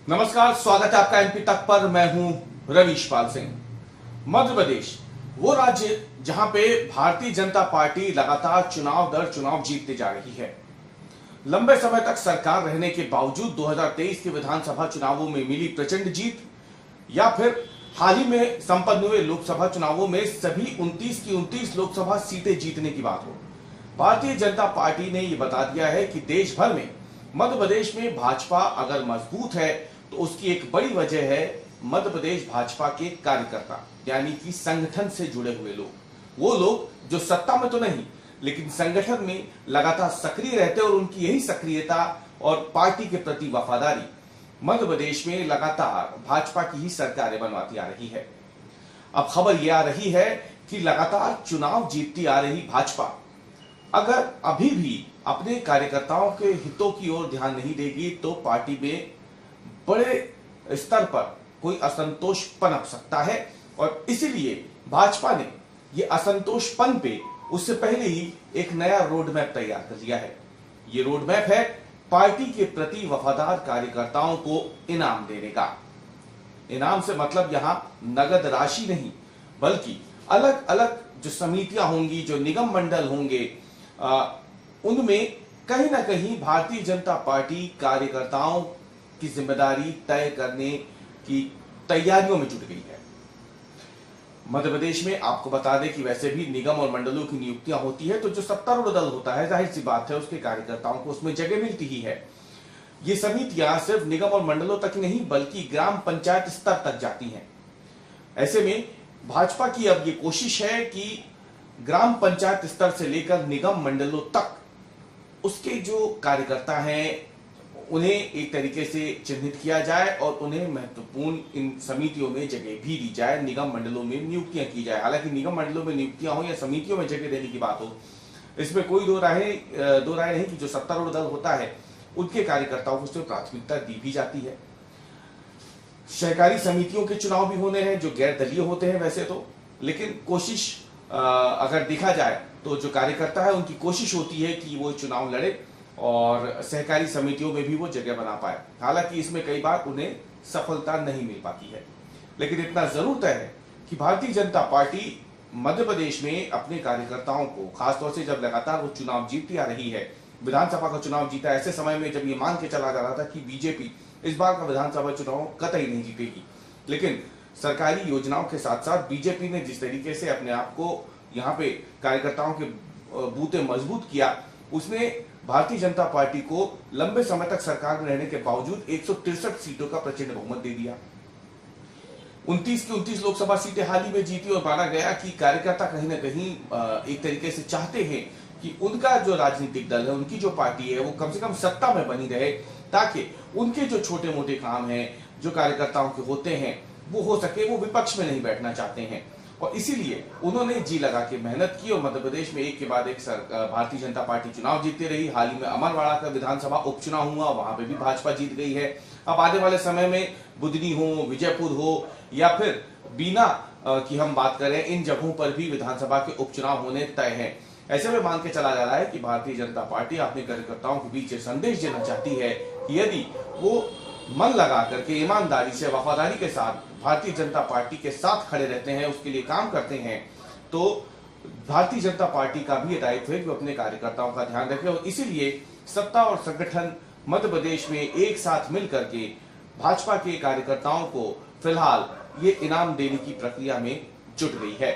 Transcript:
नमस्कार, स्वागत है आपका एमपी तक पर। मैं हूं रवीश पाल सिंह। मध्य प्रदेश वो राज्य जहां पे भारतीय जनता पार्टी लगातार चुनाव दर चुनाव जीतते जा रही है। लंबे समय तक सरकार रहने के बावजूद 2023 के विधानसभा चुनावों में मिली प्रचंड जीत, या फिर हाल ही में संपन्न हुए लोकसभा चुनावों में सभी 29 की 29 लोकसभा सीटें जीतने की बात हो। भारतीय जनता पार्टी ने यह बता दिया है कि देश भर में मध्य प्रदेश में भाजपा अगर मजबूत है तो उसकी एक बड़ी वजह है मध्य प्रदेश भाजपा के कार्यकर्ता, यानी कि संगठन से जुड़े हुए लोग। वो लोग जो सत्ता में तो नहीं लेकिन संगठन में लगातार सक्रिय रहते हैं, और उनकी यही सक्रियता और पार्टी के प्रति वफादारी मध्य प्रदेश में लगातार भाजपा की ही सरकारें बनवाती आ रही है। अब खबर यह आ रही है कि लगातार चुनाव जीतती आ रही भाजपा अगर अभी भी अपने कार्यकर्ताओं के हितों की ओर ध्यान नहीं देगी तो पार्टी में बड़े स्तर पर कोई असंतोष पनप सकता है। और इसीलिए भाजपा ने यह असंतोषपन पे उससे पहले ही एक नया रोड मैप तैयार कर लिया है। यह रोड मैप है पार्टी के प्रति वफादार कार्यकर्ताओं को इनाम देने का। इनाम से मतलब यहां नगद राशि नहीं, बल्कि अलग अलग जो समितियां होंगी, जो निगम मंडल होंगे, उनमें कहीं ना कहीं भारतीय जनता पार्टी कार्यकर्ताओं की जिम्मेदारी तय करने की तैयारियों में जुट गई है। मध्य प्रदेश में आपको बता दें कि वैसे भी निगम और मंडलों की नियुक्तियां होती है तो जो सत्तारूढ़ दल होता है, जाहिर सी बात है उसके कार्यकर्ताओं को उसमें जगह मिलती ही है। ये समितियां सिर्फ निगम और मंडलों तक नहीं बल्कि ग्राम पंचायत स्तर तक जाती हैं। ऐसे में भाजपा की अब ये कोशिश है कि ग्राम पंचायत स्तर से लेकर निगम मंडलों तक उसके जो कार्यकर्ता हैं उन्हें एक तरीके से चिन्हित किया जाए और उन्हें महत्वपूर्ण इन समितियों में जगह भी दी जाए, निगम मंडलों में नियुक्तियां की जाए। हालांकि निगम मंडलों में नियुक्तियां हो या समितियों में जगह देने की बात हो, इसमें कोई दो राय नहीं कि जो सत्तारूढ़ दल होता है उनके कार्यकर्ताओं को उसमें प्राथमिकता दी भी जाती है। सहकारी समितियों के चुनाव भी होने हैं जो गैर दलीय होते हैं वैसे तो, लेकिन कोशिश अगर देखा जाए तो जो कार्यकर्ता है उनकी कोशिश होती है कि वो चुनाव लड़े और सहकारी समितियों में भी वो जगह बना पाए। हालांकि इसमें कई बार उन्हें सफलता नहीं मिल पाती है, लेकिन इतना जरूर तय है कि भारतीय जनता पार्टी मध्य प्रदेश में अपने कार्यकर्ताओं को, खासतौर से जब लगातार वो चुनाव जीतती आ रही है, विधानसभा का चुनाव जीता ऐसे समय में जब ये मान के चला जा रहा था कि बीजेपी इस बार का विधानसभा चुनाव कतई नहीं जीतेगी, लेकिन सरकारी योजनाओं के साथ साथ बीजेपी ने जिस तरीके से अपने आप को यहाँ पे कार्यकर्ताओं के बूते मजबूत किया, उसने भारतीय जनता पार्टी को लंबे समय तक सरकार में रहने के बावजूद 163 सीटों का प्रचंड बहुमत दे दिया। 29 की 29 लोकसभा सीटें हाल ही में जीती और माना गया कि कार्यकर्ता कहीं ना कहीं एक तरीके से चाहते हैं कि उनका जो राजनीतिक दल है, उनकी जो पार्टी है, वो कम से कम सत्ता में बनी रहे, ताकि उनके जो छोटे मोटे काम हैं जो कार्यकर्ताओं के होते हैं वो हो सके। वो विपक्ष में नहीं बैठना चाहते हैं और इसीलिए उन्होंने जी लगा के मेहनत की और मध्य प्रदेश में एक के बाद एक भारतीय जनता पार्टी चुनाव जीतती रही। हाल ही में अमरवाड़ा का विधानसभा उपचुनाव हुआ, वहां पे भी भाजपा जीत गई है। अब आने वाले समय में बुधनी हो, विजयपुर हो या फिर बीना की हम बात करें, इन जगहों पर भी विधानसभा के उपचुनाव होने तय हैं। ऐसे में मान के चला जा रहा है कि भारतीय जनता पार्टी अपने कार्यकर्ताओं के बीच संदेश देना चाहती है कि यदि वो मन लगा करके ईमानदारी से, वफादारी के साथ भारतीय जनता पार्टी के साथ खड़े रहते हैं, उसके लिए काम करते हैं, तो भारतीय जनता पार्टी का भी दायित्व है कि वो अपने कार्यकर्ताओं का ध्यान रखे। और इसीलिए सत्ता और संगठन मध्य प्रदेश में एक साथ मिल करके भाजपा के कार्यकर्ताओं को फिलहाल ये इनाम देने की प्रक्रिया में जुट गई है।